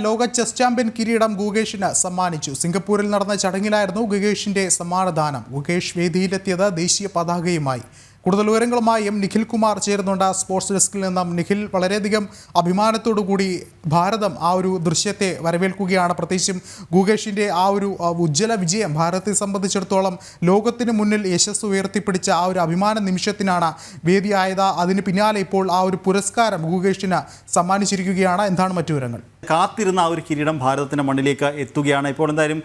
ലോക chess champion കിരീടം ഗുകേഷിന് സമ്മാനിച്ചു. സിംഗപ്പൂരിൽ നടന്ന ചടങ്ങിലായിരുന്നു ഗുകേഷിന്റെ സമ്മാനദാനം. ഗുകേഷ് വേദിയിലെത്തിയത് ദേശീയ പതാകയുമായി. കൂടുതൽ വിവരങ്ങളുമായി നിഖിൽ കുമാർ ചേരുന്നുണ്ട് സ്പോർട്സ് ഡെസ്കിൽ നിന്നും. നിഖിൽ, വളരെയധികം അഭിമാനത്തോടുകൂടി ഭാരതം ആ ഒരു ദൃശ്യത്തെ വരവേൽക്കുകയാണ്. പ്രത്യേകിച്ചും ഗുകേഷിൻ്റെ ആ ഒരു ഉജ്ജ്വല വിജയം ഭാരതത്തെ സംബന്ധിച്ചിടത്തോളം ലോകത്തിന് മുന്നിൽ യശസ് ഉയർത്തിപ്പിടിച്ച ആ ഒരു അഭിമാന നിമിഷത്തിനാണ് വേദിയായത്. അതിന് പിന്നാലെ ഇപ്പോൾ ആ ഒരു പുരസ്കാരം ഗുകേഷിന് സമ്മാനിച്ചിരിക്കുകയാണ്. എന്താണ് മറ്റു വിവരങ്ങൾ? കാത്തിരുന്ന ആ ഒരു കിരീടം ഭാരതത്തിൻ്റെ മണ്ണിലേക്ക് എത്തുകയാണ്. ഇപ്പോൾ എന്തായാലും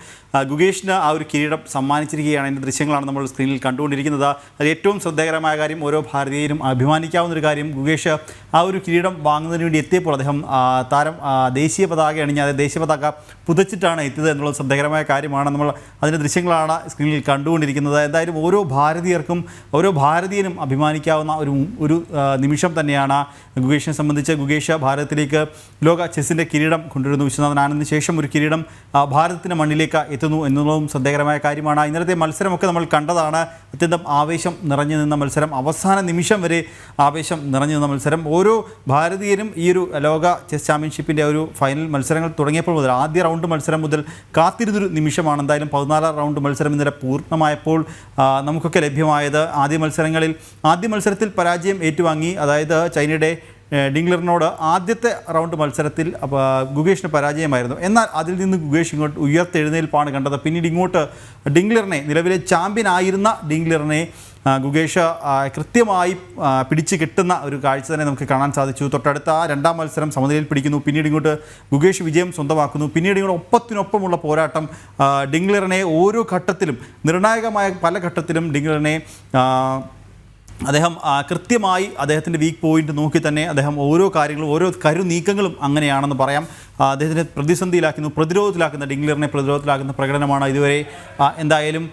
ഗുകേഷിന് ആ ഒരു കിരീടം സമ്മാനിച്ചിരിക്കുകയാണ്. അതിൻ്റെ ദൃശ്യങ്ങളാണ് നമ്മൾ സ്ക്രീനിൽ കണ്ടുകൊണ്ടിരിക്കുന്നത്. അതിൽ ഏറ്റവും ശ്രദ്ധേയകരമായ കാര്യം, ഓരോ ഭാരതീയരും അഭിമാനിക്കാവുന്ന ഒരു കാര്യം, ഗുകേഷ് ആ ഒരു കിരീടം വാങ്ങുന്നതിന് വേണ്ടി എത്തിയപ്പോൾ അദ്ദേഹം ദേശീയ പതാക അണിഞ്ഞ് അത് ദേശീയ പതാക പുതച്ചിട്ടാണ് എത്തിയത് എന്നുള്ളത് ശ്രദ്ധേയകരമായ കാര്യമാണ്. നമ്മൾ അതിൻ്റെ ദൃശ്യങ്ങളാണ് സ്ക്രീനിൽ കണ്ടുകൊണ്ടിരിക്കുന്നത്. എന്തായാലും ഓരോ ഭാരതീയർക്കും, ഓരോ ഭാരതീയനും അഭിമാനിക്കാവുന്ന ഒരു നിമിഷം തന്നെയാണ് ഗുകേഷിനെ സംബന്ധിച്ച്. ഗുകേഷ് ഭാരതത്തിലേക്ക് ലോക ചെസ്സിൻ്റെ കിരീടം കൊണ്ടുവരുന്നു. വിശ്വനാഥൻ ആനന്ദിന് ശേഷം ഒരു കിരീടം ഭാരതത്തിൻ്റെ മണ്ണിലേക്ക് എത്തുന്നു എന്നുള്ളതും ശ്രദ്ധേയകരമായ കാര്യമാണ്. ഇന്നലത്തെ മത്സരമൊക്കെ നമ്മൾ കണ്ടതാണ്. അത്യന്തം ആവേശം നിറഞ്ഞു നിന്ന മത്സരം, അവസാന നിമിഷം വരെ ആവേശം നിറഞ്ഞു നിന്ന മത്സരം. ഓരോ ഭാരതീയരും ഈ ഒരു ലോക ചെസ് ചാമ്പ്യൻഷിപ്പിൻ്റെ ഒരു ഫൈനൽ മത്സരങ്ങൾ തുടങ്ങിയപ്പോൾ മുതൽ, ആദ്യ റൗണ്ട് മത്സരം മുതൽ കാത്തിരുന്നൊരു നിമിഷമാണ്. എന്തായാലും 14 റൗണ്ട് മത്സരം ഇന്നലെ പൂർണ്ണമായപ്പോൾ നമുക്കൊക്കെ ലഭ്യമായത് ആദ്യ മത്സരത്തിൽ പരാജയം ഏറ്റുവാങ്ങി. അതായത് ചൈനയുടെ ഡിംഗ്ലറിനോട് ആദ്യത്തെ റൗണ്ട് മത്സരത്തിൽ ഗുകേഷിന് പരാജയമായിരുന്നു. എന്നാൽ അതിൽ നിന്ന് ഗുകേഷ് ഇങ്ങോട്ട് ഉയർത്തെഴുന്നേൽപ്പാണ് കണ്ടത്. പിന്നീട് ഇങ്ങോട്ട് ഡിംഗ്ലറിനെ, നിലവിലെ ചാമ്പ്യൻ ആയിരുന്ന ഡിംഗ്ലറിനെ ഗുകേഷ് കൃത്യമായി പിടിച്ച് കിട്ടുന്ന ഒരു കാഴ്ച തന്നെ നമുക്ക് കാണാൻ സാധിച്ചു. തൊട്ടടുത്ത രണ്ടാം മത്സരം സമനിലയിൽ പിടിക്കുന്നു. പിന്നീട് ഇങ്ങോട്ട് ഗുകേഷ് വിജയം സ്വന്തമാക്കുന്നു. പിന്നീട് ഇങ്ങോട്ട് ഒപ്പത്തിനൊപ്പമുള്ള പോരാട്ടം. ഡിംഗ്ലറിനെ ഓരോ ഘട്ടത്തിലും, നിർണായകമായ പല ഘട്ടത്തിലും ഡിംഗ്ലറിനെ അദ്ദേഹം കൃത്യമായി അദ്ദേഹത്തിൻ്റെ വീക്ക് പോയിന്റ് നോക്കി തന്നെ അദ്ദേഹം ഓരോ കാര്യങ്ങളും, ഓരോ കരുനീക്കങ്ങളും അങ്ങനെയാണെന്ന് പറയാം. അദ്ദേഹത്തിനെ പ്രതിരോധത്തിലാക്കുന്ന ഡിംഗ്ലറിനെ പ്രതിരോധത്തിലാക്കുന്ന പ്രകടനമാണ് ഇതുവരെ എന്തായാലും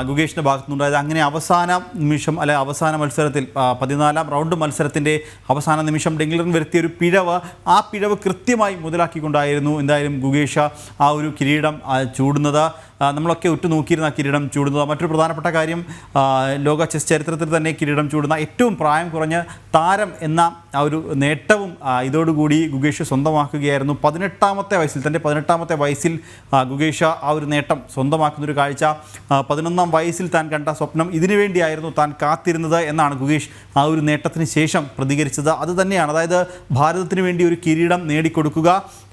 ഗുകേഷിൻ്റെ ഭാഗത്തുനിന്നുണ്ടായത്. അങ്ങനെ അവസാന നിമിഷം, അല്ലെ അവസാന മത്സരത്തിൽ 14ാം റൗണ്ട് മത്സരത്തിൻ്റെ അവസാന നിമിഷം ഡിംഗ്ലറിന് വരുത്തിയ ഒരു പിഴവ്, ആ പിഴവ് കൃത്യമായി മുതലാക്കിക്കൊണ്ടായിരുന്നു എന്തായാലും ഗുകേഷ് ആ ഒരു കിരീടം ചൂടുന്നത്. നമ്മളൊക്കെ ഉറ്റുനോക്കിയിരുന്ന കിരീടം ചൂടുന്നത്. മറ്റൊരു പ്രധാനപ്പെട്ട കാര്യം, ലോക ചെസ് ചരിത്രത്തിൽ തന്നെ കിരീടം ചൂടുന്ന ഏറ്റവും പ്രായം കുറഞ്ഞ താരം എന്ന ആ ഒരു നേട്ടവും ഇതോടുകൂടി ഗുകേഷ് സ്വന്തമാക്കുകയായിരുന്നു. 18ാമത്തെ വയസ്സിൽ, തൻ്റെ 18ാമത്തെ വയസ്സിൽ ഗുകേഷ് ആ ഒരു നേട്ടം സ്വന്തമാക്കുന്നൊരു കാഴ്ച. 11ാം വയസ്സിൽ താൻ കണ്ട സ്വപ്നം, ഇതിനു വേണ്ടിയായിരുന്നു താൻ കാത്തിരുന്നത് എന്നാണ് ഗുകേഷ് ആ ഒരു നേട്ടത്തിന് ശേഷം പ്രതികരിച്ചത്. അത് തന്നെയാണ്, അതായത് ഭാരതത്തിന് വേണ്ടി ഒരു കിരീടം നേടിക്കൊടുക്കുക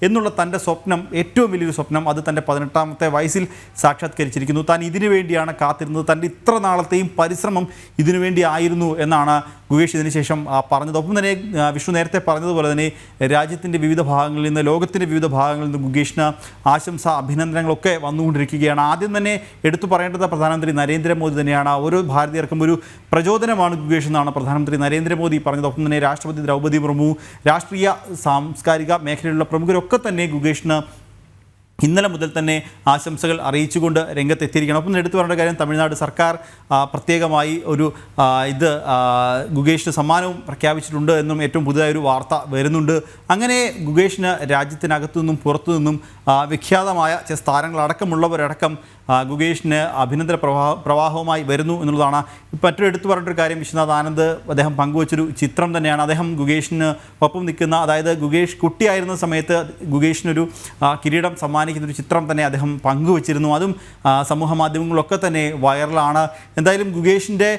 എന്നുള്ള തൻ്റെ സ്വപ്നം, ഏറ്റവും വലിയൊരു സ്വപ്നം, അത് തൻ്റെ 18ാമത്തെ വയസ്സിൽ സാക്ഷാത്കരിച്ചിരിക്കുന്നു. താൻ ഇതിനു വേണ്ടിയാണ് കാത്തിരുന്നത്. തൻ്റെ ഇത്ര നാളത്തെയും പരിശ്രമം ഇതിനു വേണ്ടി ആയിരുന്നു എന്നാണ് ഗുകേഷ് ഇതിന് ശേഷം പറഞ്ഞത്. ഒപ്പം തന്നെ വിഷ്ണു നേരത്തെ പറഞ്ഞതുപോലെ തന്നെ രാജ്യത്തിൻ്റെ വിവിധ ഭാഗങ്ങളിൽ നിന്ന്, ലോകത്തിൻ്റെ വിവിധ ഭാഗങ്ങളിൽ നിന്ന് ഗുകേഷിന് ആശംസ, അഭിനന്ദനങ്ങളൊക്കെ വന്നുകൊണ്ടിരിക്കുകയാണ്. ആദ്യം തന്നെ എടുത്തു പറയേണ്ടത് പ്രധാനമന്ത്രി നരേന്ദ്രമോദി തന്നെയാണ്. ഓരോ ഭാരതീയർക്കും ഒരു പ്രചോദനമാണ് ഗുകേഷ് എന്നാണ് പ്രധാനമന്ത്രി നരേന്ദ്രമോദി പറഞ്ഞത്. ഒപ്പം തന്നെ രാഷ്ട്രപതി ദ്രൗപദി മുർമു, രാഷ്ട്രീയ സാംസ്കാരിക മേഖലയിലുള്ള പ്രമുഖരൊക്കെ തന്നെ ഗുകേഷിന് ഇന്നലെ മുതൽ തന്നെ ആശംസകൾ അറിയിച്ചുകൊണ്ട് രംഗത്തെത്തിയിരിക്കണം. ഒപ്പം എടുത്തു പറയേണ്ട കാര്യം, തമിഴ്നാട് സർക്കാർ പ്രത്യേകമായി ഒരു ഗുകേഷിന് സമ്മാനവും പ്രഖ്യാപിച്ചിട്ടുണ്ട് എന്നും ഏറ്റവും പുതിയതായൊരു വാർത്ത വരുന്നുണ്ട്. അങ്ങനെ ഗുകേഷിന് രാജ്യത്തിനകത്തു നിന്നും പുറത്തു നിന്നും വിഖ്യാതമായ ചെസ് താരങ്ങളടക്കമുള്ളവരടക്കം ഗുകേഷിന് അഭിനന്ദന പ്രവാഹവുമായി വരുന്നു എന്നുള്ളതാണ്. മറ്റൊരു എടുത്തു പറഞ്ഞൊരു കാര്യം, വിശ്വനാഥ് ആനന്ദ് അദ്ദേഹം പങ്കുവച്ചൊരു ചിത്രം തന്നെയാണ്. അദ്ദേഹം ഗുകേഷിന് ഒപ്പം നിൽക്കുന്ന, അതായത് ഗുകേഷ് കുട്ടിയായിരുന്ന സമയത്ത് ഗുകേഷിനൊരു കിരീടം സമ്മാനിക്കുന്നൊരു ചിത്രം തന്നെ അദ്ദേഹം പങ്കുവച്ചിരുന്നു. അതും സമൂഹ മാധ്യമങ്ങളിലൊക്കെ തന്നെ വൈറലാണ്. എന്തായാലും ഗുകേഷിൻ്റെ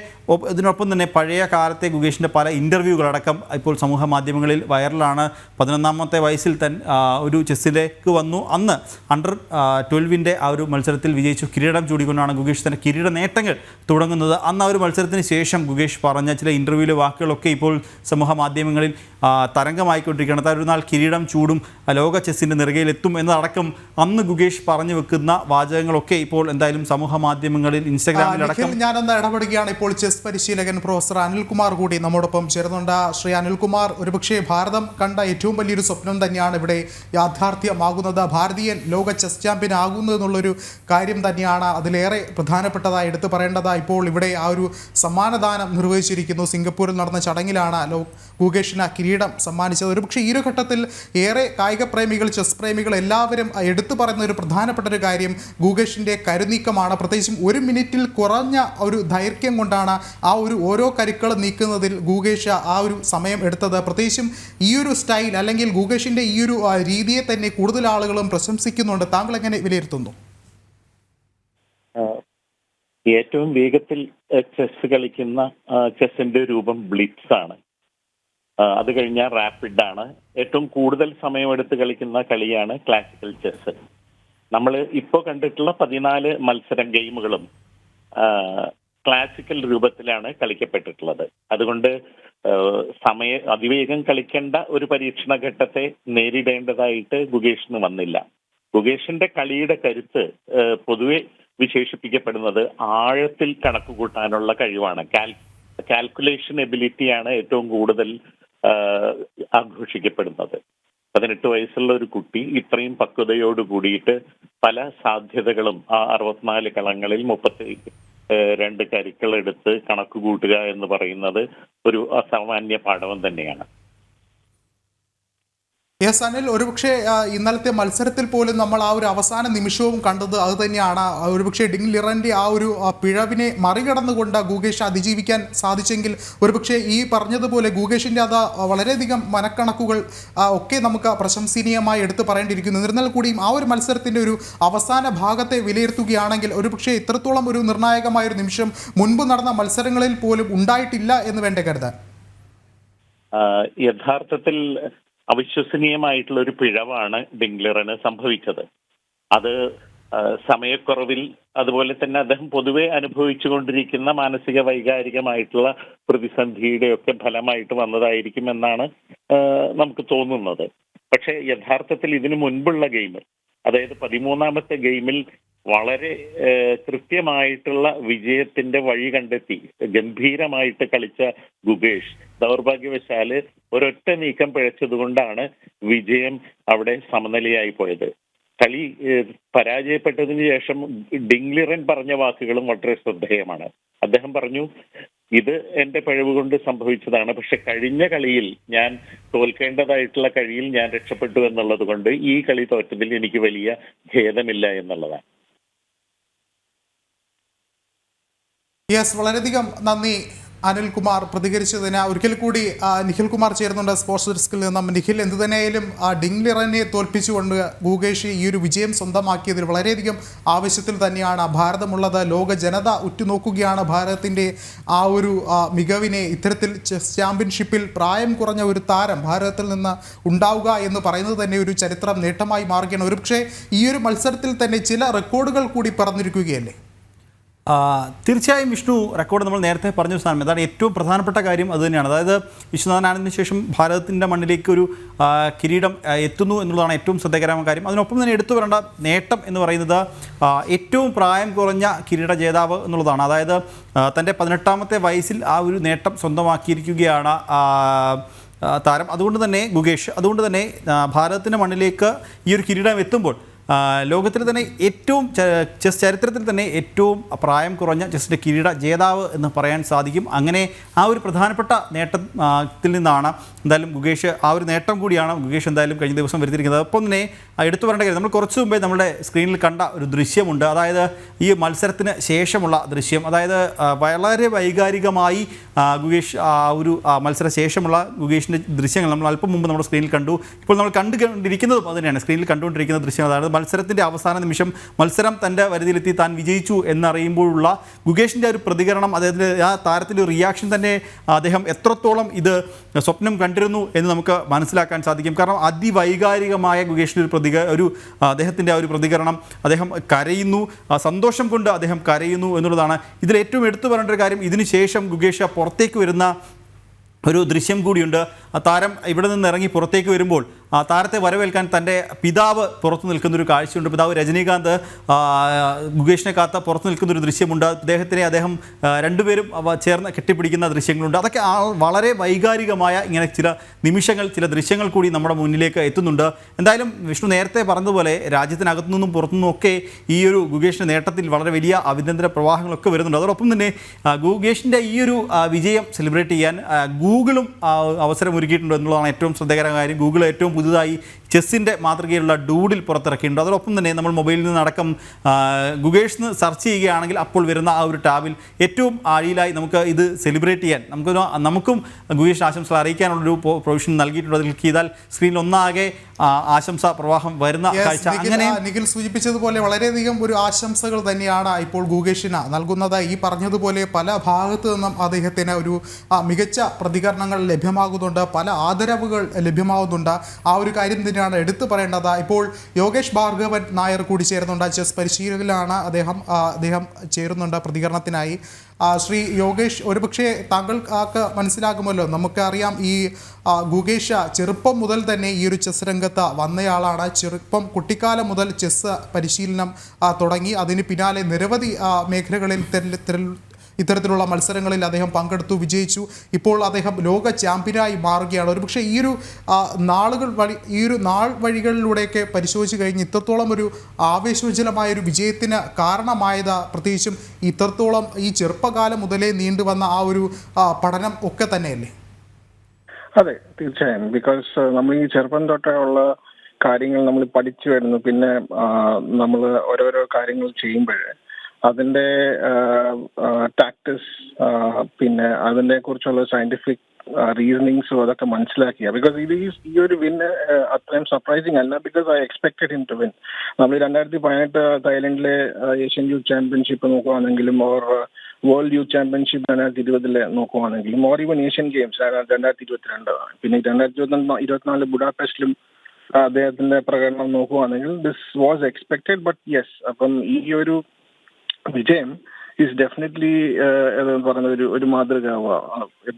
ഇതിനൊപ്പം തന്നെ പഴയ കാലത്തെ ഗുകേഷിൻ്റെ പല ഇൻ്റർവ്യൂകളടക്കം ഇപ്പോൾ സമൂഹ മാധ്യമങ്ങളിൽ വൈറലാണ്. 11ാമത്തെ വയസ്സിൽ ഒരു ചെസ്സിലേക്ക് വന്നു. അന്ന് അണ്ടർ 12 ആ ഒരു മത്സരത്തിൽ വിജയിച്ചു കിരീടം ചൂടിക്കൊണ്ടാണ് ഗുകേഷ് തൻ്റെ കിരീട നേട്ടങ്ങൾ തുടങ്ങുന്നത്. അന്ന് ആ ഒരു മത്സരത്തിന് ശേഷം ഗുകേഷ് പറഞ്ഞ ചില ഇൻ്റർവ്യൂവിലെ വാക്കുകളൊക്കെ ഇപ്പോൾ സമൂഹ മാധ്യമങ്ങളിൽ തരംഗമായിക്കൊണ്ടിരിക്കുകയാണ്. ഒരു നാൾ കിരീടം ചൂടും, ലോക ചെസ്സിൻ്റെ നെറുകയിലെത്തും എന്നതടക്കം അന്ന് ഗുകേഷ് പറഞ്ഞു വെക്കുന്ന വാചകങ്ങളൊക്കെ ഇപ്പോൾ എന്തായാലും സമൂഹ മാധ്യമങ്ങളിൽ, ഇൻസ്റ്റാഗ്രാമിലടക്കം. ഞാനൊന്ന് ഇടപെടുകയാണ്. ഇപ്പോൾ ചെസ് പരിശീലകൻ പ്രൊഫസർ അനിൽകുമാർ കൂടി നമ്മോടൊപ്പം ചേർന്നുണ്ട്. ശ്രീ അനിൽകുമാർ, ഒരുപക്ഷെ ഭാരതം കണ്ട ഏറ്റവും വലിയൊരു സ്വപ്നം തന്നെയാണ് ഇവിടെ യാഥാർത്ഥ്യമാകുന്നത്. ഭാരതീയൻ ലോക ചെസ് ചാമ്പ്യൻ ആകുന്നു എന്നുള്ളൊരു കാര്യം തന്നെയാണ് അതിലേറെ പ്രധാനപ്പെട്ടതായി എടുത്തു പറയേണ്ടത്. ഇപ്പോൾ ഇവിടെ ആ ഒരു സമ്മാനദാനം നിർവഹിച്ചിരിക്കുന്നു. സിംഗപ്പൂരിൽ നടന്ന ചടങ്ങിലാണ് ഗുകേഷിന് കിരീടം സമ്മാനിച്ചത്. ഒരുപക്ഷെ ഈ ഒരു ഘട്ടത്തിൽ ഏറെ കായിക പ്രേമികൾ, ചെസ് പ്രേമികൾ എല്ലാവരും എടുത്തു എടുത്തു പറയുന്ന ഒരു പ്രധാനപ്പെട്ട ഒരു കാര്യം ഗുകേഷിൻ്റെ കരുനീക്കമാണ്. പ്രത്യേകിച്ചും 1 മിനിറ്റിൽ കുറഞ്ഞ ഒരു ദൈർഘ്യം കൊണ്ടാണ് ആ ഒരു ഓരോ കരുക്കളും നീക്കുന്നതിൽ ഗുകേഷ് ആ ഒരു സമയം എടുത്തത്. പ്രത്യേകിച്ചും ഈ ഒരു സ്റ്റൈൽ അല്ലെങ്കിൽ ഗുകേഷിൻ്റെ ഈ ഒരു രീതിയെ തന്നെ കൂടുതൽ ആളുകളും പ്രശംസിക്കുന്നുണ്ട്. താങ്കൾ എങ്ങനെ വിലയിരുത്തുന്നു? ഏറ്റവും വേഗത്തിൽ ചെസ് കളിക്കുന്ന ചെസ്സിന്റെ രൂപം ബ്ലിറ്റ്സ് ആണ്. അത് കഴിഞ്ഞാൽ റാപ്പിഡ് ആണ്. ഏറ്റവും കൂടുതൽ സമയമെടുത്ത് കളിക്കുന്ന കളിയാണ് ക്ലാസിക്കൽ ചെസ്. നമ്മൾ ഇപ്പോൾ കണ്ടിട്ടുള്ള 14 മത്സരം ഗെയിമുകളും ക്ലാസിക്കൽ രൂപത്തിലാണ് കളിക്കപ്പെട്ടിട്ടുള്ളത്. അതുകൊണ്ട് അതിവേഗം കളിക്കേണ്ട ഒരു പരീക്ഷണ ഘട്ടത്തെ നേരിടേണ്ടതായിട്ട് ഗുകേഷിന് വന്നില്ല. ഗുകേഷിന്റെ കളിയുടെ കരുത്ത് പൊതുവെ വിശേഷിപ്പിക്കപ്പെടുന്നത് ആഴത്തിൽ കണക്കുകൂട്ടാനുള്ള കഴിവാണ്. കാൽക്കുലേഷൻ എബിലിറ്റിയാണ് ഏറ്റവും കൂടുതൽ ആഘോഷിക്കപ്പെടുന്നത്. 18 വയസ്സുള്ള ഒരു കുട്ടി ഇത്രയും പക്വതയോട് കൂടിയിട്ട് പല സാധ്യതകളും 64 കളങ്ങളിൽ 32 കരുക്കൾ എടുത്ത് കണക്ക് കൂട്ടുക എന്ന് പറയുന്നത് ഒരു അസാമാന്യ പാഠവം തന്നെയാണ്. യെസ് അനിൽ, ഒരുപക്ഷെ ഇന്നലത്തെ മത്സരത്തിൽ പോലും നമ്മൾ ആ ഒരു അവസാന നിമിഷവും കണ്ടത് അത് തന്നെയാണ്. ഒരുപക്ഷെ ഡിങ് ലിറൻ്റെ ആ ഒരു പിഴവിനെ മറികടന്നുകൊണ്ട് ഗുകേഷ് അതിജീവിക്കാൻ സാധിച്ചെങ്കിൽ ഒരുപക്ഷെ ഈ പറഞ്ഞതുപോലെ ഗുകേഷിൻ്റെ അത് വളരെയധികം മനക്കണക്കുകൾ ഒക്കെ നമുക്ക് പ്രശംസനീയമായി എടുത്തു പറയേണ്ടിയിരിക്കുന്നു. എന്നിരുന്നാൽ കൂടിയും ആ ഒരു മത്സരത്തിൻ്റെ ഒരു അവസാന ഭാഗത്തെ വിലയിരുത്തുകയാണെങ്കിൽ ഒരുപക്ഷെ ഇത്രത്തോളം ഒരു നിർണായകമായൊരു നിമിഷം മുൻപ് നടന്ന മത്സരങ്ങളിൽ പോലും ഉണ്ടായിട്ടില്ല എന്ന് വേണ്ട കരുതാൻ. യഥാർത്ഥത്തിൽ അവിശ്വസനീയമായിട്ടുള്ള ഒരു പിഴവാണ് ഡിങ് ലിറന് സംഭവിച്ചത്. അത് സമയക്കുറവിൽ, അതുപോലെ തന്നെ അദ്ദേഹം പൊതുവെ അനുഭവിച്ചുകൊണ്ടിരിക്കുന്ന മാനസിക വൈകാരികമായിട്ടുള്ള പ്രതിസന്ധിയുടെയൊക്കെ ഫലമായിട്ട് വന്നതായിരിക്കും എന്നാണ് നമുക്ക് തോന്നുന്നത്. പക്ഷെ യഥാർത്ഥത്തിൽ ഇതിനു മുൻപുള്ള ഗെയിം, അതായത് 13ാമത്തെ ഗെയിമിൽ വളരെ കൃത്യമായിട്ടുള്ള വിജയത്തിന്റെ വഴി കണ്ടെത്തി ഗംഭീരമായിട്ട് കളിച്ച ഗുകേഷ് ദൗർഭാഗ്യവശാല് ഒരൊറ്റ നീക്കം പിഴച്ചതുകൊണ്ടാണ് വിജയം അവിടെ സമനിലയായി പോയത്. കളി പരാജയപ്പെട്ടതിന് ശേഷം ഡിങ് ലിറൻ പറഞ്ഞ വാക്കുകളും വളരെ ശ്രദ്ധേയമാണ്. അദ്ദേഹം പറഞ്ഞു, ഇത് എന്റെ പിഴവ് കൊണ്ട് സംഭവിച്ചതാണ്, പക്ഷെ കഴിഞ്ഞ കളിയിൽ ഞാൻ തോൽക്കേണ്ടതായിട്ടുള്ള കളിയിൽ ഞാൻ രക്ഷപ്പെട്ടു എന്നുള്ളത് കൊണ്ട് ഈ കളി തോറ്റതിൽ എനിക്ക് വലിയ ഖേദമില്ല എന്നുള്ളതാണ്. യെസ്, വളരെയധികം നന്ദി അനിൽകുമാർ പ്രതികരിച്ചതിന്. ഒരിക്കൽ കൂടി നിഖിൽ കുമാർ ചേരുന്നുണ്ട് സ്പോർട്സ് ഡെസ്കിൽ നിന്നും. നിഖിൽ, എന്തു തന്നെയായാലും ഡിങ് ലിറനെ തോൽപ്പിച്ചുകൊണ്ട് ഗുകേഷ് ഈ ഒരു വിജയം സ്വന്തമാക്കിയതിൽ വളരെയധികം ആവശ്യത്തിൽ തന്നെയാണ് ഭാരതമുള്ളത്. ലോക ജനത ഉറ്റുനോക്കുകയാണ് ഭാരതത്തിൻ്റെ ആ ഒരു മികവിനെ. ഇത്തരത്തിൽ ചെസ് ചാമ്പ്യൻഷിപ്പിൽ പ്രായം കുറഞ്ഞ ഒരു താരം ഭാരതത്തിൽ നിന്ന് ഉണ്ടാവുക എന്ന് പറയുന്നത് തന്നെ ഒരു ചരിത്രം നേട്ടമായി മാറുകയാണ്. ഒരുപക്ഷെ ഈ ഒരു മത്സരത്തിൽ തന്നെ ചില റെക്കോർഡുകൾ കൂടി പറഞ്ഞിരിക്കുകയല്ലേ? തീർച്ചയായും വിഷ്ണു, റെക്കോർഡ് നമ്മൾ നേരത്തെ പറഞ്ഞ സ്ഥാനം അതാണ് ഏറ്റവും പ്രധാനപ്പെട്ട കാര്യം. അത് തന്നെയാണ്. അതായത് വിശ്വനാഥൻ ആനന്ദിന് ശേഷം ഭാരതത്തിൻ്റെ മണ്ണിലേക്ക് ഒരു കിരീടം എത്തുന്നു എന്നുള്ളതാണ് ഏറ്റവും ശ്രദ്ധേയകരമായ കാര്യം. അതിനൊപ്പം തന്നെ എടുത്തു വരേണ്ട നേട്ടം എന്ന് പറയുന്നത് ഏറ്റവും പ്രായം കുറഞ്ഞ കിരീട ജേതാവ് എന്നുള്ളതാണ്. അതായത് തൻ്റെ 18ാമത്തെ വയസ്സിൽ ആ ഒരു നേട്ടം സ്വന്തമാക്കിയിരിക്കുകയാണ് താരം. അതുകൊണ്ട് തന്നെ ഗുകേഷ്, അതുകൊണ്ട് തന്നെ ഭാരതത്തിൻ്റെ മണ്ണിലേക്ക് ഈ ഒരു കിരീടം എത്തുമ്പോൾ ലോകത്തിൽ തന്നെ ഏറ്റവും ചെസ് ചരിത്രത്തിൽ തന്നെ ഏറ്റവും പ്രായം കുറഞ്ഞ ചെസ്സിൻ്റെ കിരീട ജേതാവ് എന്ന് പറയാൻ സാധിക്കും. അങ്ങനെ ആ ഒരു പ്രധാനപ്പെട്ട നേട്ടത്തിൽ നിന്നാണ് എന്തായാലും ഗുകേഷ്, ആ ഒരു നേട്ടം കൂടിയാണ് ഗുകേഷ് എന്തായാലും കഴിഞ്ഞ ദിവസം വരുത്തിയിരിക്കുന്നത്. ഒപ്പം തന്നെ എടുത്തു പറയേണ്ട കാര്യം, നമ്മൾ കുറച്ച് മുമ്പേ നമ്മുടെ സ്ക്രീനിൽ കണ്ട ഒരു ദൃശ്യമുണ്ട്. അതായത് ഈ മത്സരത്തിന് ശേഷമുള്ള ദൃശ്യം. അതായത് വളരെ വൈകാരികമായി ഗുകേഷ് ഒരു മത്സര ശേഷമുള്ള ഗുകേഷിൻ്റെ ദൃശ്യങ്ങൾ നമ്മൾ അല്പം മുമ്പ് നമ്മുടെ സ്ക്രീനിൽ കണ്ടു. ഇപ്പോൾ നമ്മൾ കണ്ടുകൊണ്ടിരിക്കുന്നതും അത് തന്നെയാണ്. സ്ക്രീനിൽ കണ്ടുകൊണ്ടിരിക്കുന്ന ദൃശ്യം അതായത് മത്സരത്തിൻ്റെ അവസാന നിമിഷം മത്സരം തൻ്റെ വരുതിയിലെത്തി താൻ വിജയിച്ചു എന്നറിയുമ്പോഴുള്ള ഗുകേഷിൻ്റെ ഒരു പ്രതികരണം, അദ്ദേഹത്തിൻ്റെ ആ താരത്തിൻ്റെ ഒരു റിയാക്ഷൻ തന്നെ അദ്ദേഹം എത്രത്തോളം ഇത് സ്വപ്നം കണ്ടിരുന്നു എന്ന് നമുക്ക് മനസ്സിലാക്കാൻ സാധിക്കും. കാരണം അതിവൈകാരികമായ ഗുകേഷിൻ്റെ ഒരു അദ്ദേഹത്തിൻ്റെ ആ ഒരു പ്രതികരണം, അദ്ദേഹം കരയുന്നു, സന്തോഷം കൊണ്ട് അദ്ദേഹം കരയുന്നു എന്നുള്ളതാണ് ഇതിൽ ഏറ്റവും എടുത്തു പറയേണ്ട ഒരു കാര്യം. ഇതിനുശേഷം ഗുകേഷ് പുറത്തേക്ക് വരുന്ന ഒരു ദൃശ്യം കൂടിയുണ്ട്. താരം ഇവിടെ നിന്ന് ഇറങ്ങി പുറത്തേക്ക് വരുമ്പോൾ താരത്തെ വരവേൽക്കാൻ തൻ്റെ പിതാവ് പുറത്തു നിൽക്കുന്നൊരു കാഴ്ചയുണ്ട്. പിതാവ് രജനീകാന്ത് ഗുകേഷിനെ കാത്ത് പുറത്തു നിൽക്കുന്നൊരു ദൃശ്യമുണ്ട്. അദ്ദേഹം രണ്ടുപേരും ചേർന്ന് കെട്ടിപ്പിടിക്കുന്ന ദൃശ്യങ്ങളുണ്ട്. അതൊക്കെ വളരെ വൈകാരികമായ ഇങ്ങനെ ചില നിമിഷങ്ങൾ, ചില ദൃശ്യങ്ങൾ കൂടി നമ്മുടെ മുന്നിലേക്ക് എത്തുന്നുണ്ട്. എന്തായാലും വിഷ്ണു നേരത്തെ പറഞ്ഞതുപോലെ രാജ്യത്തിനകത്തു നിന്നും പുറത്തുനിന്നും ഒക്കെ ഈ ഒരു ഗുകേഷിൻ്റെ നേട്ടത്തിൽ വളരെ വലിയ അഭിനന്ദന പ്രവാഹങ്ങളൊക്കെ വരുന്നുണ്ട്. അതോടൊപ്പം തന്നെ ഗുകേഷിൻ്റെ ഈ ഒരു വിജയം സെലിബ്രേറ്റ് ചെയ്യാൻ ഗൂഗിളും അവസരം ഒരുക്കിയിട്ടുണ്ട് എന്നുള്ളതാണ് ഏറ്റവും ശ്രദ്ധേയകരമായ കാര്യം. ഗൂഗിൾ ഏറ്റവും പുതുതായി ചെസ്സിൻ്റെ മാതൃകയിലുള്ള ഡൂഡിൽ പുറത്തിറക്കിയിട്ടുണ്ട്. അതോടൊപ്പം തന്നെ നമ്മൾ മൊബൈലിൽ നിന്നടക്കം ഗുഗേഷ് എന്ന് സെർച്ച് ചെയ്യുകയാണെങ്കിൽ അപ്പോൾ വരുന്ന ആ ഒരു ടാബിൽ ഏറ്റവും ആഴിയിലായി നമുക്ക് ഇത് സെലിബ്രേറ്റ് ചെയ്യാൻ നമുക്കും ഗുഗേഷ് ആശംസകൾ അറിയിക്കാനുള്ളൊരു പ്രൊവിഷൻ നൽകിയിട്ടുണ്ട്. അതിൽ ക്ലിക്ക് ചെയ്താൽ സ്ക്രീനിൽ ഒന്നാകെ ആശംസ പ്രവാഹം വരുന്ന കാഴ്ച. അങ്ങനെ നിഖിൽ സൂചിപ്പിച്ചതുപോലെ വളരെയധികം ഒരു ആശംസകൾ തന്നെയാണ് ഇപ്പോൾ ഗുഗേഷിന് നൽകുന്നത്. ഈ പറഞ്ഞതുപോലെ പല ഭാഗത്തു നിന്നും അദ്ദേഹത്തിന് ഒരു മികച്ച പ്രതികരണങ്ങൾ ലഭ്യമാകുന്നുണ്ട്, പല ആദരവുകൾ ലഭ്യമാകുന്നുണ്ട്. ആ ഒരു കാര്യം തന്നെയാണ് എടുത്തു പറയേണ്ടത്. ഇപ്പോൾ യോഗേഷ് ഭാർഗവൻ നായർ കൂടി ചേരുന്നുണ്ട്, ചെസ് പരിശീലകനാണ് അദ്ദേഹം ചേരുന്നുണ്ട് പ്രതികരണത്തിനായി. ശ്രീ യോഗേഷ്, ഒരുപക്ഷെ താങ്കൾക്ക് മനസ്സിലാകുമല്ലോ, നമുക്കറിയാം ഈ ഗുഗേഷ് ചെറുപ്പം മുതൽ തന്നെ ഈ ഒരു ചെസ് രംഗത്ത് വന്നയാളാണ്. കുട്ടിക്കാലം മുതൽ ചെസ് പരിശീലനം തുടങ്ങി. അതിന് പിന്നാലെ നിരവധി മേഖലകളിൽ ഇത്തരത്തിലുള്ള മത്സരങ്ങളിൽ അദ്ദേഹം പങ്കെടുത്തു, വിജയിച്ചു. ഇപ്പോൾ അദ്ദേഹം ലോക ചാമ്പ്യനായി മാറുകയാണ്. ഒരുപക്ഷെ ഈ ഒരു നാൾ വഴികളിലൂടെയൊക്കെ പരിശോധിച്ച് കഴിഞ്ഞ് ഇത്രത്തോളം ഒരു ആവേശോജ്വലമായൊരു വിജയത്തിന് കാരണമായത് പ്രത്യേകിച്ചും ഇത്രത്തോളം ഈ ചെറുപ്പകാലം മുതലേ നീണ്ടുവന്ന ആ ഒരു പഠനം ഒക്കെ തന്നെയല്ലേ? അതെ, തീർച്ചയായും. ബിക്കോസ് നമ്മൾ ഈ ചെറുപ്പം തൊട്ടേ ഉള്ള കാര്യങ്ങൾ നമ്മൾ പഠിച്ചു വരുന്നു. പിന്നെ നമ്മൾ ഓരോരോ കാര്യങ്ങൾ ചെയ്യുമ്പോഴേ അതിന്റെ ടാക്ടിക്സ്, പിന്നെ അതിനെ കുറിച്ചുള്ള സയന്റിഫിക് റീസണിങ്സും അതൊക്കെ മനസ്സിലാക്കിയ. ബിക്കോസ് ഈ ഒരു വിന്ന് അത്രയും സർപ്രൈസിങ് അല്ല, because I expected him to win. നമ്മൾ 2018 തായ്ലൻഡിലെ ഏഷ്യൻ യൂത്ത് ചാമ്പ്യൻഷിപ്പ് നോക്കുവാണെങ്കിലും, ഓർ വേൾഡ് യൂത്ത് ചാമ്പ്യൻഷിപ്പ് 2020 നോക്കുവാണെങ്കിലും, ഓർ ഈവൻ ഏഷ്യൻ ഗെയിംസ് 2022, പിന്നെ 2024 ബുഡാപെസ്റ്റിലും അദ്ദേഹത്തിന്റെ പ്രകടനം നോക്കുവാണെങ്കിൽ this was expected. But yes, അപ്പം ഈ ഒരു വിജയം ഈസ് ഡെഫിനറ്റ്ലി പറഞ്ഞ ഒരു മാതൃകാവുക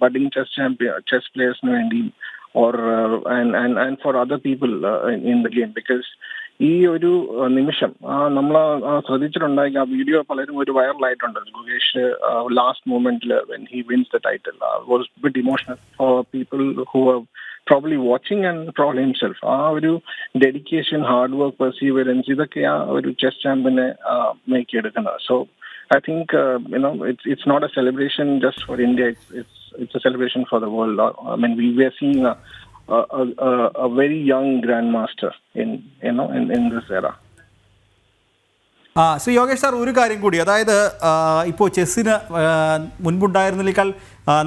ബഡിങ് ചെസ് പ്ലേയേഴ്സിന് വേണ്ടിയും or and for other people in the game. Because ഈ ഒരു നിമിഷം നമ്മൾ ശ്രദ്ധിച്ചിട്ടുണ്ടായി, ആ വീഡിയോ പലരും ഒരു വൈറലായിട്ടുണ്ട്. ഗുഗേഷ് ലാസ്റ്റ് മൊമെന്റിൽ when he wins the title was bit emotional for people who are probably watching and probably himself. ആ ഒരു ഡെഡിക്കേഷൻ, ഹാർഡ് വർക്ക്, പെർസീവറൻസ്, ഇതൊക്കെ ആ ഒരു ചെസ് ചാമ്പ്യനെ മേക്ക് എടുക്കുന്നത്. So I think it's not a celebration just for India. It's a celebration for the world. I mean, we are seeing a very young grandmaster in this era. Shri Yogesh sir, ഒരു കാര്യം കൂടി, അതായത് ഇപ്പോൾ ചെസ്സിന് മുൻപുണ്ടായിരുന്നതിനേക്കാൾ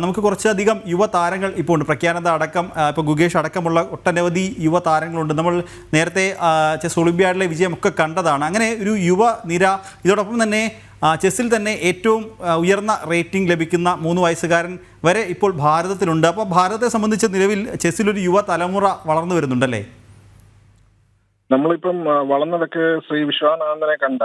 നമുക്ക് കുറച്ചധികം യുവതാരങ്ങൾ ഇപ്പോൾ ഉണ്ട്. പ്രഖ്യാനന്ദ അടക്കം, ഇപ്പോൾ ഗുഗേഷ് അടക്കമുള്ള ഒട്ടനവധി യുവതാരങ്ങളുണ്ട്. നമ്മൾ നേരത്തെ ചെസ് ഒളിമ്പ്യാഡിലെ വിജയമൊക്കെ കണ്ടതാണ്. അങ്ങനെ ഒരു യുവനിര, ഇതോടൊപ്പം തന്നെ ചെസ്സിൽ തന്നെ ഏറ്റവും ഉയർന്ന റേറ്റിംഗ് ലഭിക്കുന്ന 3 വയസ്സുകാരൻ വരെ ഇപ്പോൾ ഭാരതത്തിലുണ്ട്. അപ്പോൾ ഭാരതത്തെ സംബന്ധിച്ച് നിലവിൽ ചെസ്സിലൊരു യുവതലമുറ വളർന്നു വരുന്നുണ്ടല്ലേ? നമ്മളിപ്പം വളർന്നതൊക്കെ ശ്രീ വിശ്വനാഥനെ കണ്ട.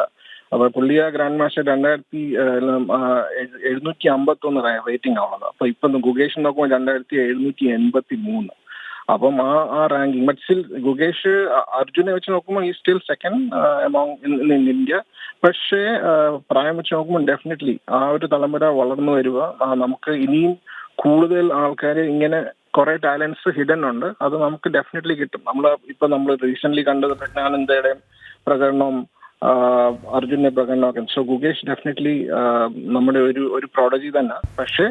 അപ്പൊ പുള്ളിയ ഗ്രാൻഡ് മാസ്റ്റർ 2751 റേറ്റിംഗ് ആവുന്നത്. അപ്പൊ ഇപ്പം ഗുഗേഷ് നോക്കുമ്പോൾ 2783. അപ്പം ആ റാങ്കിങ്. ബട്ട് സ്റ്റിൽ ഗുഗേഷ് അർജുനെ വെച്ച് നോക്കുമ്പോൾ ഈ still second among in India. പക്ഷേ പ്രായം വെച്ച് നോക്കുമ്പോൾ ഡെഫിനറ്റ്ലി ആ ഒരു തലമുറ വളർന്നു വരിക. നമുക്ക് ഇനിയും കൂടുതൽ ആൾക്കാർ, ഇങ്ങനെ കുറെ ടാലൻസ് ഹിഡൻ ഉണ്ട്, അത് നമുക്ക് ഡെഫിനറ്റ്ലി കിട്ടും. നമ്മൾ റീസെന്റ് കണ്ടത് പ്രജ്ഞാനന്ദയുടെ പ്രകടനവും അർജുന്റെ പ്രകടനമൊക്കെ. സോ ഗുഗേഷ് ഡെഫിനറ്റ്ലി നമ്മുടെ ഒരു പ്രോഡജി തന്നെ. പക്ഷേ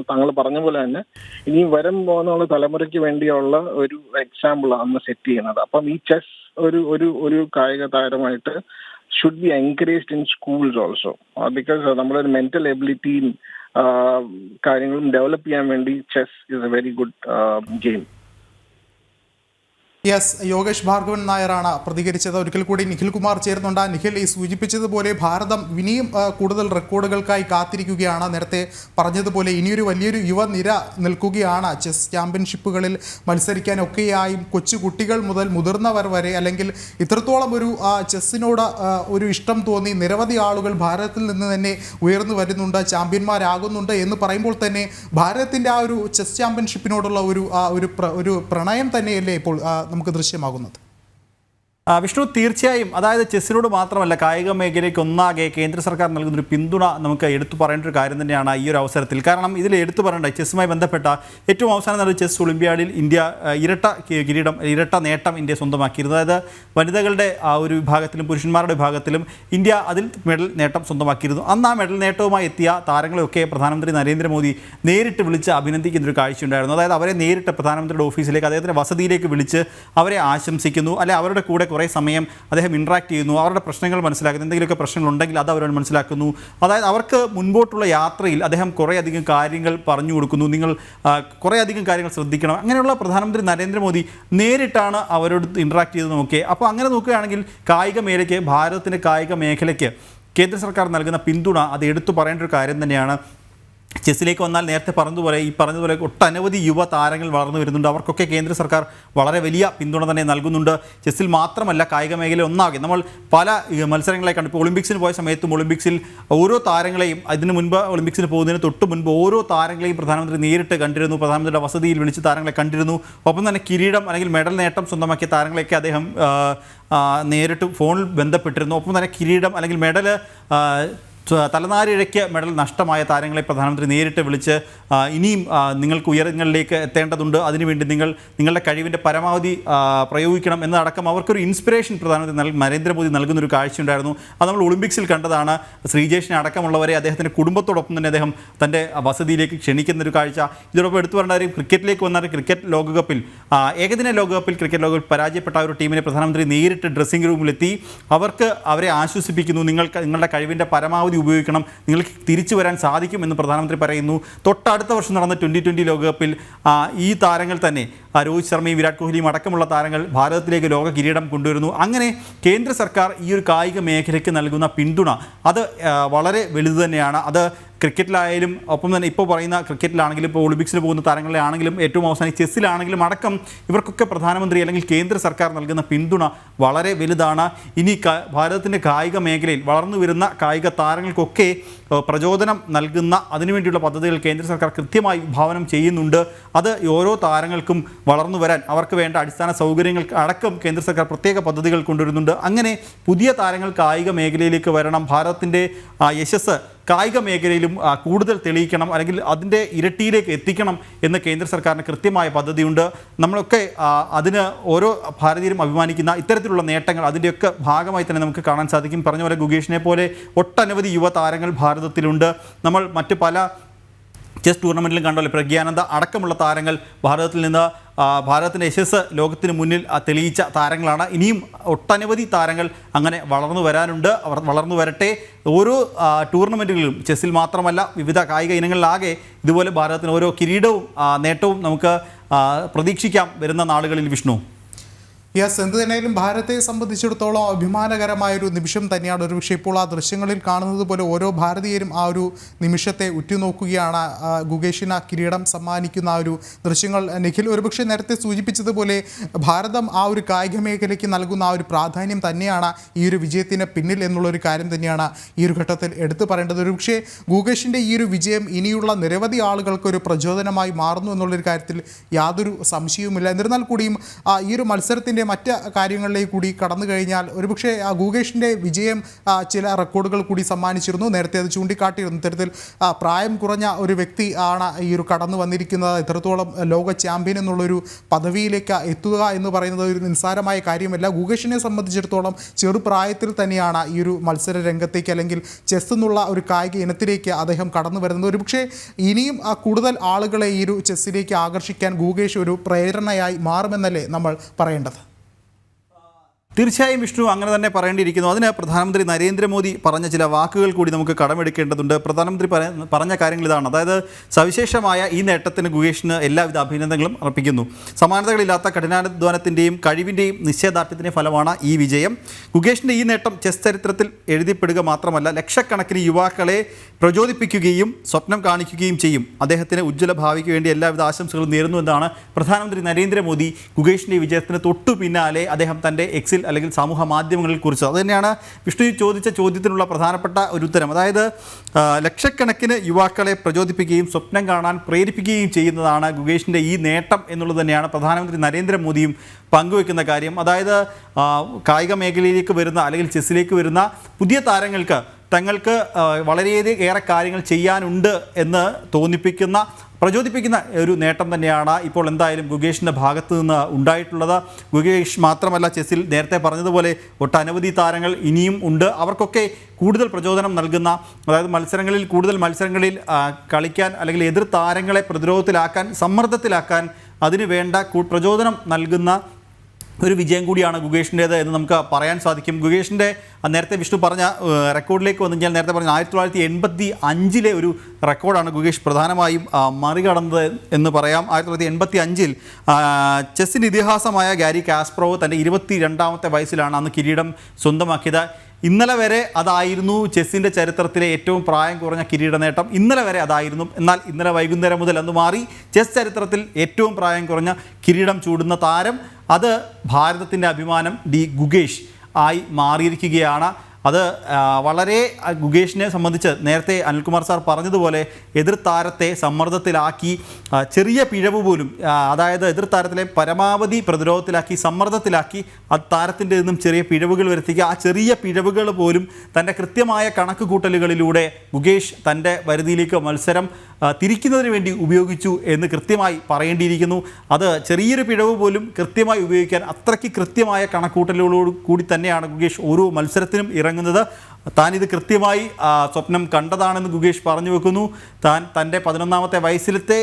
താങ്കൾ പറഞ്ഞ പോലെ തന്നെ ഇനിയും വരും പോകുന്ന തലമുറയ്ക്ക് വേണ്ടിയുള്ള ഒരു എക്സാമ്പിൾ ആണ് സെറ്റ് ചെയ്യുന്നത്. അപ്പം ഈ ചെസ് ഒരു കായിക താരമായിട്ട് should be encouraged in schools also. Because നമ്മളൊരു മെന്റൽ എബിലിറ്റിയും കാര്യങ്ങളും ഡെവലപ്പ് ചെയ്യാൻ വേണ്ടി chess is a very good game. Yes, Yogesh Bhargavan നായരാണ് പ്രതികരിച്ചത്. ഒരിക്കൽ കൂടി നിഖിൽ കുമാർ ചേർന്നുണ്ട്. നിഖിൽ, ഈ സൂചിപ്പിച്ചതുപോലെ ഭാരതം ഇനിയും കൂടുതൽ റെക്കോർഡുകൾക്കായി കാത്തിരിക്കുകയാണ്. നേരത്തെ പറഞ്ഞതുപോലെ ഇനിയൊരു വലിയൊരു യുവനിര നിൽക്കുകയാണ് ചെസ് ചാമ്പ്യൻഷിപ്പുകളിൽ മത്സരിക്കാനൊക്കെയായും. കൊച്ചു കുട്ടികൾ മുതൽ മുതിർന്നവർ വരെ, അല്ലെങ്കിൽ ഇത്രത്തോളം ഒരു ചെസ്സിനോട് ഒരു ഇഷ്ടം തോന്നി നിരവധി ആളുകൾ ഭാരതത്തിൽ നിന്ന് തന്നെ ഉയർന്നു വരുന്നുണ്ട്, ചാമ്പ്യന്മാരാകുന്നുണ്ട് എന്ന് പറയുമ്പോൾ തന്നെ ഭാരതത്തിൻ്റെ ആ ഒരു ചെസ് ചാമ്പ്യൻഷിപ്പിനോടുള്ള ഒരു പ്രണയം തന്നെയല്ലേ ഇപ്പോൾ നമുക്ക് ദൃശ്യമാകുന്നത്? വിഷ്ണു, തീർച്ചയായും അതായത് ചെസ്സിനോട് മാത്രമല്ല കായിക മേഖലയ്ക്ക് ഒന്നാകെ കേന്ദ്ര സർക്കാർ നൽകുന്നൊരു പിന്തുണ നമുക്ക് എടുത്തു പറയേണ്ട ഒരു കാര്യം തന്നെയാണ് ഈ ഒരു അവസരത്തിൽ. കാരണം ഇതിൽ എടുത്തു പറയേണ്ട ചെസ്സുമായി ബന്ധപ്പെട്ട ഏറ്റവും അവസാനം നടന്ന ചെസ് ഒളിമ്പ്യാഡിൽ ഇന്ത്യ ഇരട്ട നേട്ടം ഇന്ത്യ സ്വന്തമാക്കിയിരുന്നു. അതായത് വനിതകളുടെ ആ ഒരു വിഭാഗത്തിലും പുരുഷന്മാരുടെ വിഭാഗത്തിലും ഇന്ത്യ അതിൽ മെഡൽ നേട്ടം സ്വന്തമാക്കിയിരുന്നു. അന്ന് ആ മെഡൽ നേട്ടവുമായി എത്തിയ താരങ്ങളെയൊക്കെ പ്രധാനമന്ത്രി നരേന്ദ്രമോദി നേരിട്ട് വിളിച്ച് അഭിനന്ദിക്കുന്ന ഒരു കാഴ്ചയുണ്ടായിരുന്നു. അതായത് അവരെ നേരിട്ട് പ്രധാനമന്ത്രിയുടെ ഓഫീസിലേക്ക്, അദ്ദേഹത്തിൻ്റെ വസതിയിലേക്ക് വിളിച്ച് അവരെ ആശംസിക്കുന്നു, അല്ലെ അവരുടെ കൂടെ കുറേ സമയം അദ്ദേഹം ഇൻട്രാക്ട് ചെയ്യുന്നു, അവരുടെ പ്രശ്നങ്ങൾ മനസ്സിലാക്കുന്നു, എന്തെങ്കിലുമൊക്കെ പ്രശ്നങ്ങളുണ്ടെങ്കിൽ അത് അവരോട് മനസ്സിലാക്കുന്നു. അതായത് അവർക്ക് മുൻപോട്ടുള്ള യാത്രയിൽ അദ്ദേഹം കുറേയധികം കാര്യങ്ങൾ പറഞ്ഞു കൊടുക്കുന്നു, നിങ്ങൾ കുറേയധികം കാര്യങ്ങൾ ശ്രദ്ധിക്കണം. അങ്ങനെയുള്ള പ്രധാനമന്ത്രി നരേന്ദ്രമോദി നേരിട്ടാണ് അവരോട് ഇൻട്രാക്ട് ചെയ്ത് നോക്കിയത്. അപ്പോൾ അങ്ങനെ നോക്കുകയാണെങ്കിൽ കായിക മേഖലയ്ക്ക്, ഭാരതത്തിൻ്റെ കായിക മേഖലയ്ക്ക് കേന്ദ്ര സർക്കാർ നൽകുന്ന പിന്തുണ അത് എടുത്തു പറയേണ്ട ഒരു കാര്യം തന്നെയാണ്. ചെസ്സിലേക്ക് വന്നാൽ നേരത്തെ പറഞ്ഞതുപോലെ ഒട്ടനവധി യുവ താരങ്ങൾ വളർന്നു വരുന്നുണ്ട്. അവർക്കൊക്കെ കേന്ദ്ര സർക്കാർ വളരെ വലിയ പിന്തുണ തന്നെ നൽകുന്നുണ്ട്. ചെസ്സിൽ മാത്രമല്ല കായിക മേഖല ഒന്നാകെ നമ്മൾ പല മത്സരങ്ങളെ കണ്ടു. ഇപ്പോൾ ഒളിമ്പിക്സിന് പോയ സമയത്തും ഒളിമ്പിക്സിൽ ഓരോ താരങ്ങളെയും, അതിന് മുൻപ് ഒളിമ്പിക്സിന് പോകുന്നതിന് തൊട്ട് മുൻപ് ഓരോ താരങ്ങളെയും പ്രധാനമന്ത്രി നേരിട്ട് കണ്ടിരുന്നു, പ്രധാനമന്ത്രിയുടെ വസതിയിൽ വിളിച്ച് താരങ്ങളെ കണ്ടിരുന്നു. ഒപ്പം തന്നെ കിരീടം അല്ലെങ്കിൽ മെഡൽ നേട്ടം സ്വന്തമാക്കിയ താരങ്ങളെയൊക്കെ അദ്ദേഹം നേരിട്ട് ഫോണിൽ ബന്ധപ്പെട്ടിരുന്നു. ഒപ്പം തന്നെ കിരീടം അല്ലെങ്കിൽ മെഡൽ തലനാരിഴയ്ക്ക് മെഡൽ നഷ്ടമായ താരങ്ങളെ പ്രധാനമന്ത്രി നേരിട്ട് വിളിച്ച് ഇനിയും നിങ്ങൾക്ക് ഉയരങ്ങളിലേക്ക് എത്തേണ്ടതുണ്ട്, അതിനുവേണ്ടി നിങ്ങളുടെ കഴിവിൻ്റെ പരമാവധി പ്രയോഗിക്കണം എന്നതടക്കം അവർക്കൊരു ഇൻസ്പിറേഷൻ പ്രധാനമന്ത്രി നരേന്ദ്രമോദി നൽകുന്നൊരു കാഴ്ചയുണ്ടായിരുന്നു. അത് നമ്മൾ ഒളിമ്പിക്സിൽ കണ്ടതാണ്. ശ്രീജേഷിനെ അടക്കമുള്ളവരെ അദ്ദേഹത്തിൻ്റെ കുടുംബത്തോടൊപ്പം തന്നെ അദ്ദേഹം തൻ്റെ വസതിയിലേക്ക് ക്ഷണിക്കുന്നൊരു കാഴ്ച. ഇതിനൊപ്പം എടുത്തു പറഞ്ഞ കാര്യം, ക്രിക്കറ്റിലേക്ക് വന്നാൽ ക്രിക്കറ്റ് ലോകകപ്പിൽ, ഏകദിന ലോകകപ്പിൽ ക്രിക്കറ്റ് ലോകകപ്പിൽ പരാജയപ്പെട്ട ഒരു ടീമിനെ പ്രധാനമന്ത്രി നേരിട്ട് ഡ്രസ്സിംഗ് റൂമിലെത്തി അവരെ ആശ്വസിപ്പിക്കുന്നു. നിങ്ങളുടെ കഴിവിൻ്റെ പരമാവധി ഉപയോഗിക്കണം, നിങ്ങൾക്ക് തിരിച്ചു വരാൻ സാധിക്കുമെന്ന് പ്രധാനമന്ത്രി പറയുന്നു. തൊട്ടടുത്ത വർഷം നടന്ന 2020 ലോകകപ്പിൽ ഈ താരങ്ങൾ തന്നെ, രോഹിത് ശർമ്മയും വിരാട് കോഹ്ലിയും അടക്കമുള്ള താരങ്ങൾ ഭാരതത്തിലേക്ക് ലോക കിരീടം കൊണ്ടുവരുന്നു. അങ്ങനെ കേന്ദ്ര സർക്കാർ ഈ ഒരു കായിക മേഖലയ്ക്ക് നൽകുന്ന പിന്തുണ അത് വളരെ വലുത് തന്നെയാണ്. അത് ക്രിക്കറ്റിലായാലും, ഒപ്പം തന്നെ ഇപ്പോൾ പറയുന്ന ക്രിക്കറ്റിലാണെങ്കിലും, ഇപ്പോൾ ഒളിമ്പിക്സിന് പോകുന്ന താരങ്ങളിലാണെങ്കിലും, ഏറ്റവും അവസാനം ചെസ്സിലാണെങ്കിലും അടക്കം ഇവർക്കൊക്കെ പ്രധാനമന്ത്രി അല്ലെങ്കിൽ കേന്ദ്ര സർക്കാർ നൽകുന്ന പിന്തുണ വളരെ വലുതാണ്. ഇനി ഭാരതത്തിൻ്റെ കായിക മേഖലയിൽ വളർന്നു വരുന്ന കായിക താരങ്ങൾക്കൊക്കെ പ്രചോദനം നൽകുന്ന അതിനുവേണ്ടിയുള്ള പദ്ധതികൾ കേന്ദ്ര സർക്കാർ കൃത്യമായി വിഭാവനം ചെയ്യുന്നുണ്ട്. അത് ഓരോ താരങ്ങൾക്കും വളർന്നു വരാൻ അവർക്ക് വേണ്ട അടിസ്ഥാന സൗകര്യങ്ങൾക്ക് അടക്കം കേന്ദ്ര സർക്കാർ പ്രത്യേക പദ്ധതികൾ കൊണ്ടുവരുന്നുണ്ട്. അങ്ങനെ പുതിയ താരങ്ങൾ കായിക മേഖലയിലേക്ക് വരണം, ഭാരതത്തിൻ്റെ യശസ് കായിക മേഖലയിലും കൂടുതൽ തെളിയിക്കണം, അല്ലെങ്കിൽ അതിൻ്റെ ഇരട്ടിയിലേക്ക് എത്തിക്കണം എന്ന് കേന്ദ്ര സർക്കാരിന് കൃത്യമായ പദ്ധതിയുണ്ട്. നമ്മളൊക്കെ അതിന് ഓരോ ഭാരതീയരും അഭിമാനിക്കുന്ന ഇത്തരത്തിലുള്ള നേട്ടങ്ങൾ അതിൻ്റെയൊക്കെ ഭാഗമായി തന്നെ നമുക്ക് കാണാൻ സാധിക്കും. പറഞ്ഞ പോലെ ഗുകേഷിനെ പോലെ ഒട്ടനവധി യുവതാരങ്ങൾ ഭാരതത്തിലുണ്ട്. നമ്മൾ മറ്റ് പല ചെസ് ടൂർണമെൻറ്റിലും കണ്ടല്ലോ, പ്രഗ്യാനന്ദ അടക്കമുള്ള താരങ്ങൾ ഭാരതത്തിൽ നിന്ന് ഭാരതത്തിൻ്റെ യശസ് ലോകത്തിന് മുന്നിൽ തെളിയിച്ച താരങ്ങളാണ്. ഇനിയും ഒട്ടനവധി താരങ്ങൾ അങ്ങനെ വളർന്നു വരാനുണ്ട്. അവർ വളർന്നു വരട്ടെ. ഓരോ ടൂർണമെൻറ്റുകളിലും, ചെസ്സിൽ മാത്രമല്ല വിവിധ കായിക ഇനങ്ങളിലാകെ ഇതുപോലെ ഭാരതത്തിന് ഓരോ കിരീടവും നേട്ടവും നമുക്ക് പ്രതീക്ഷിക്കാം വരുന്ന നാളുകളിൽ. വിഷ്ണു, യെസ്, എന്ത് തന്നെയായാലും ഭാരതത്തെ സംബന്ധിച്ചിടത്തോളം അഭിമാനകരമായൊരു നിമിഷം തന്നെയാണ്. ഒരു പക്ഷേ ഇപ്പോൾ ആ ദൃശ്യങ്ങളിൽ കാണുന്നത് പോലെ ഓരോ ഭാരതീയരും ആ ഒരു നിമിഷത്തെ ഉറ്റുനോക്കുകയാണ്. ഗുകേഷിന് കിരീടം സമ്മാനിക്കുന്ന ആ ഒരു ദൃശ്യങ്ങൾ നിഖിൽ ഒരുപക്ഷെ നേരത്തെ സൂചിപ്പിച്ചതുപോലെ ഭാരതം ആ ഒരു കായിക മേഖലയ്ക്ക് നൽകുന്ന ആ ഒരു പ്രാധാന്യം തന്നെയാണ് ഈ ഒരു വിജയത്തിന് പിന്നിൽ എന്നുള്ളൊരു കാര്യം തന്നെയാണ് ഈ ഒരു ഘട്ടത്തിൽ എടുത്തു പറയേണ്ടത്. ഒരുപക്ഷെ ഗുകേഷിൻ്റെ ഈ ഒരു വിജയം ഇനിയുള്ള നിരവധി ആളുകൾക്ക് ഒരു പ്രചോദനമായി മാറുന്നു എന്നുള്ളൊരു കാര്യത്തിൽ യാതൊരു സംശയവുമില്ല. എന്നിരുന്നാൽ കൂടിയും ഈ ഒരു മത്സരത്തിൻ്റെ മറ്റ് കാര്യങ്ങളിലേക്ക് കൂടി കടന്നു കഴിഞ്ഞാൽ ഒരുപക്ഷെ ഗുകേഷിൻ്റെ വിജയം ചില റെക്കോർഡുകൾ കൂടി സമ്മാനിച്ചിരുന്നു. നേരത്തെ അത് ചൂണ്ടിക്കാട്ടിയിരുന്നു. ഇത്തരത്തിൽ പ്രായം കുറഞ്ഞ ഒരു വ്യക്തി ആണ് ഈ ഒരു കടന്നു വന്നിരിക്കുന്നത്. ഇത്രത്തോളം ലോക ചാമ്പ്യൻ എന്നുള്ളൊരു പദവിയിലേക്ക് എത്തുക എന്ന് പറയുന്നത് ഒരു നിസ്സാരമായ കാര്യമല്ല. ഗുകേഷിനെ സംബന്ധിച്ചിടത്തോളം ചെറുപ്രായത്തിൽ തന്നെയാണ് ഈ ഒരു മത്സര രംഗത്തേക്ക് അല്ലെങ്കിൽ ചെസ് എന്നുള്ള ഒരു കായിക ഇനത്തിലേക്ക് അദ്ദേഹം കടന്നു വരുന്നത്. ഒരുപക്ഷെ ഇനിയും കൂടുതൽ ആളുകളെ ഈ ഒരു ചെസ്സിലേക്ക് ആകർഷിക്കാൻ ഗുകേഷ് ഒരു പ്രേരണയായി മാറുമെന്നല്ലേ നമ്മൾ പറയേണ്ടത്? തീർച്ചയായും വിഷ്ണു, അങ്ങനെ തന്നെ പറയേണ്ടിയിരിക്കുന്നു. അതിന് പ്രധാനമന്ത്രി നരേന്ദ്രമോദി പറഞ്ഞ ചില വാക്കുകൾ കൂടി നമുക്ക് കടമെടുക്കേണ്ടതുണ്ട്. പ്രധാനമന്ത്രി പറഞ്ഞ കാര്യങ്ങൾ ഇതാണ്. അതായത് സവിശേഷമായ ഈ നേട്ടത്തിന് ഗുകേഷിന് എല്ലാവിധ അഭിനന്ദനങ്ങളും അർപ്പിക്കുന്നു. സമാനതകളില്ലാത്ത കഠിനാധ്വാനത്തിൻ്റെയും കഴിവിൻ്റെയും നിശ്ചയദാർഢ്യത്തിൻ്റെ ഫലമാണ് ഈ വിജയം. ഗുകേഷിൻ്റെ ഈ നേട്ടം ചെസ് ചരിത്രത്തിൽ എഴുതിപ്പെടുക മാത്രമല്ല, ലക്ഷക്കണക്കിന് യുവാക്കളെ പ്രചോദിപ്പിക്കുകയും സ്വപ്നം കാണിക്കുകയും ചെയ്യും. അദ്ദേഹത്തിന് ഉജ്ജ്വല ഭാവിക്ക് വേണ്ടി എല്ലാവിധ ആശംസകളും നേരുന്നു എന്നാണ് പ്രധാനമന്ത്രി നരേന്ദ്രമോദി ഗുകേഷിൻ്റെ വിജയത്തിന് തൊട്ടു പിന്നാലെ അദ്ദേഹം തൻ്റെ എക്സിൽ അല്ലെങ്കിൽ സമൂഹ മാധ്യമങ്ങളിൽ കുറിച്ചത്. അതുതന്നെയാണ് വിഷ്ണു ചോദിച്ച ചോദ്യത്തിനുള്ള പ്രധാനപ്പെട്ട ഒരു ഉത്തരം. അതായത് ലക്ഷക്കണക്കിന് യുവാക്കളെ പ്രചോദിപ്പിക്കുകയും സ്വപ്നം കാണാൻ പ്രേരിപ്പിക്കുകയും ചെയ്യുന്നതാണ് ഗുകേഷിൻ്റെ ഈ നേട്ടം എന്നുള്ളത് തന്നെയാണ് പ്രധാനമന്ത്രി നരേന്ദ്രമോദിയും പങ്കുവെക്കുന്ന കാര്യം. അതായത് കായിക മേഖലയിലേക്ക് വരുന്ന അല്ലെങ്കിൽ ചെസ്സിലേക്ക് വരുന്ന പുതിയ താരങ്ങൾക്ക് തങ്ങൾക്ക് വളരെയേറെ കാര്യങ്ങൾ ചെയ്യാനുണ്ട് എന്ന് തോന്നിപ്പിക്കുന്ന പ്രചോദിപ്പിക്കുന്ന ഒരു നേട്ടം തന്നെയാണ് ഇപ്പോൾ എന്തായാലും ഗുകേഷിൻ്റെ ഭാഗത്ത് നിന്ന് ഉണ്ടായിട്ടുള്ളത്. ഗുകേഷ് മാത്രമല്ല, ചെസ്സിൽ നേരത്തെ പറഞ്ഞതുപോലെ ഒട്ടനവധി താരങ്ങൾ ഇനിയും ഉണ്ട്. അവർക്കൊക്കെ കൂടുതൽ പ്രചോദനം നൽകുന്ന, അതായത് കൂടുതൽ മത്സരങ്ങളിൽ കളിക്കാൻ അല്ലെങ്കിൽ എതിർ താരങ്ങളെ പ്രതിരോധത്തിലാക്കാൻ, സമ്മർദ്ദത്തിലാക്കാൻ അതിന് വേണ്ട പ്രചോദനം നൽകുന്ന ഒരു വിജയം കൂടിയാണ് ഗുകേഷിൻ്റേത് എന്ന് നമുക്ക് പറയാൻ സാധിക്കും. ഗുകേഷിൻ്റെ നേരത്തെ വിഷ്ണു പറഞ്ഞ റെക്കോർഡിലേക്ക് വന്നു കഴിഞ്ഞാൽ നേരത്തെ പറഞ്ഞ 1985 ഒരു റെക്കോർഡാണ് ഗുകേഷ് പ്രധാനമായും മറികടന്നത് എന്ന് പറയാം. 1985 ചെസ്സിൻ്റെ ഇതിഹാസമായ ഗാരി കാസ്പറോവ് തൻ്റെ 22ാമത്തെ വയസ്സിലാണ് അന്ന് കിരീടം സ്വന്തമാക്കിയത്. ഇന്നലെ വരെ അതായിരുന്നു ചെസ്സിൻ്റെ ചരിത്രത്തിലെ ഏറ്റവും പ്രായം കുറഞ്ഞ കിരീട നേട്ടം. ഇന്നലെ വരെ അതായിരുന്നു. എന്നാൽ ഇന്നലെ വൈകുന്നേരം മുതൽ അന്ന് മാറി. ചെസ് ചരിത്രത്തിൽ ഏറ്റവും പ്രായം കുറഞ്ഞ കിരീടം ചൂടുന്ന താരം, അത് ഭാരതത്തിൻ്റെ അഭിമാനം ഗുകേഷ് ആയി മാറിയിരിക്കുകയാണ്. അത് വളരെ ഗുകേഷിനെ സംബന്ധിച്ച് നേരത്തെ അനിൽകുമാർ സാർ പറഞ്ഞതുപോലെ എതിർ താരത്തെ സമ്മർദ്ദത്തിലാക്കി, ചെറിയ പിഴവ് പോലും, അതായത് എതിർ താരത്തിലെ പരമാവധി പ്രതിരോധത്തിലാക്കി, സമ്മർദ്ദത്തിലാക്കി, ആ താരത്തിൻ്റെ നിന്നും ചെറിയ പിഴവുകൾ വരുത്തിക്കുക. ആ ചെറിയ പിഴവുകൾ പോലും തൻ്റെ കൃത്യമായ കണക്ക് കൂട്ടലുകളിലൂടെ ഗുകേഷ് തൻ്റെ വരുതിയിലേക്ക് മത്സരം തിരിക്കുന്നതിന് വേണ്ടി ഉപയോഗിച്ചു എന്ന് കൃത്യമായി പറയേണ്ടിയിരിക്കുന്നു. അത് ചെറിയൊരു പിഴവ് പോലും കൃത്യമായി ഉപയോഗിക്കാൻ അത്രയ്ക്ക് കൃത്യമായ കണക്കൂട്ടലുകളോട് കൂടി തന്നെയാണ് ഗുകേഷ് ഓരോ മത്സരത്തിനും ഇറങ്ങുന്നത്. താൻ ഇത് കൃത്യമായി സ്വപ്നം കണ്ടതാണെന്ന് ഗുകേഷ് പറഞ്ഞു വെക്കുന്നു. താൻ തൻ്റെ 11ാമത്തെ വയസ്സിലത്തെ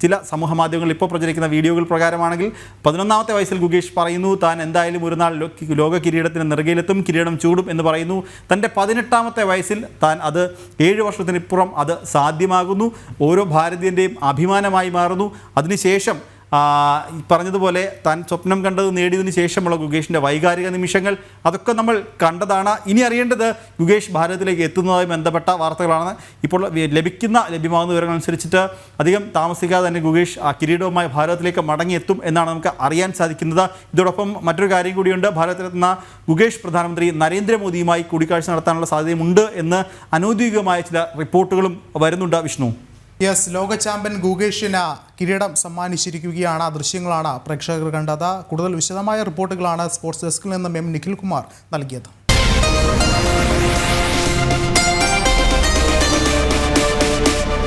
ചില സമൂഹ മാധ്യമങ്ങളിൽ ഇപ്പോൾ പ്രചരിക്കുന്ന വീഡിയോകൾ പ്രകാരമാണെങ്കിൽ 11ാമത്തെ വയസ്സിൽ ഗുകേഷ് പറയുന്നു താൻ എന്തായാലും ഒരു നാൾ ലോക കിരീടത്തിന് നെറുകയിലെത്തും, കിരീടം ചൂടും എന്ന് പറയുന്നു. തൻ്റെ 18ാമത്തെ വയസ്സിൽ താൻ അത് 7 വർഷത്തിനിപ്പുറം അത് സാധ്യമാകുന്നു. ഓരോ ഭാരതീയൻ്റെയും അഭിമാനമായി മാറുന്നു. അതിനുശേഷം പറഞ്ഞതുപോലെ താൻ സ്വപ്നം കണ്ടത് നേടിയതിനു ശേഷമുള്ള ഗുകേഷിൻ്റെ വൈകാരിക നിമിഷങ്ങൾ, അതൊക്കെ നമ്മൾ കണ്ടതാണ്. ഇനി അറിയേണ്ടത് ഗുകേഷ് ഭാരതത്തിലേക്ക് എത്തുന്നതുമായി ബന്ധപ്പെട്ട വാർത്തകളാണ്. ഇപ്പോൾ ലഭ്യമാകുന്ന വിവരങ്ങളനുസരിച്ചിട്ട് അധികം താമസിക്കാതെ തന്നെ ഗുകേഷ് ആ കിരീടവുമായി ഭാരതത്തിലേക്ക് മടങ്ങിയെത്തും എന്നാണ് നമുക്ക് അറിയാൻ സാധിക്കുന്നത്. ഇതോടൊപ്പം മറ്റൊരു കാര്യം കൂടിയുണ്ട്. ഭാരതത്തിലെത്തുന്ന ഗുകേഷ് പ്രധാനമന്ത്രി നരേന്ദ്രമോദിയുമായി കൂടിക്കാഴ്ച നടത്താനുള്ള സാധ്യതയുണ്ട് എന്ന് അനൗദ്യോഗികമായ ചില റിപ്പോർട്ടുകളും വരുന്നുണ്ട്. വിഷ്ണു, യെസ്, ലോക ചാമ്പ്യൻ ഗുകേഷിന് കിരീടം സമ്മാനിച്ചിരിക്കുകയാണ്. ആ ദൃശ്യങ്ങളാണ് പ്രേക്ഷകർ കണ്ടത്. കൂടുതൽ വിശദമായ റിപ്പോർട്ടുകളാണ് സ്പോർട്സ് ഡെസ്കിൽ നിന്നും നിഖിൽ കുമാർ നൽകിയത്.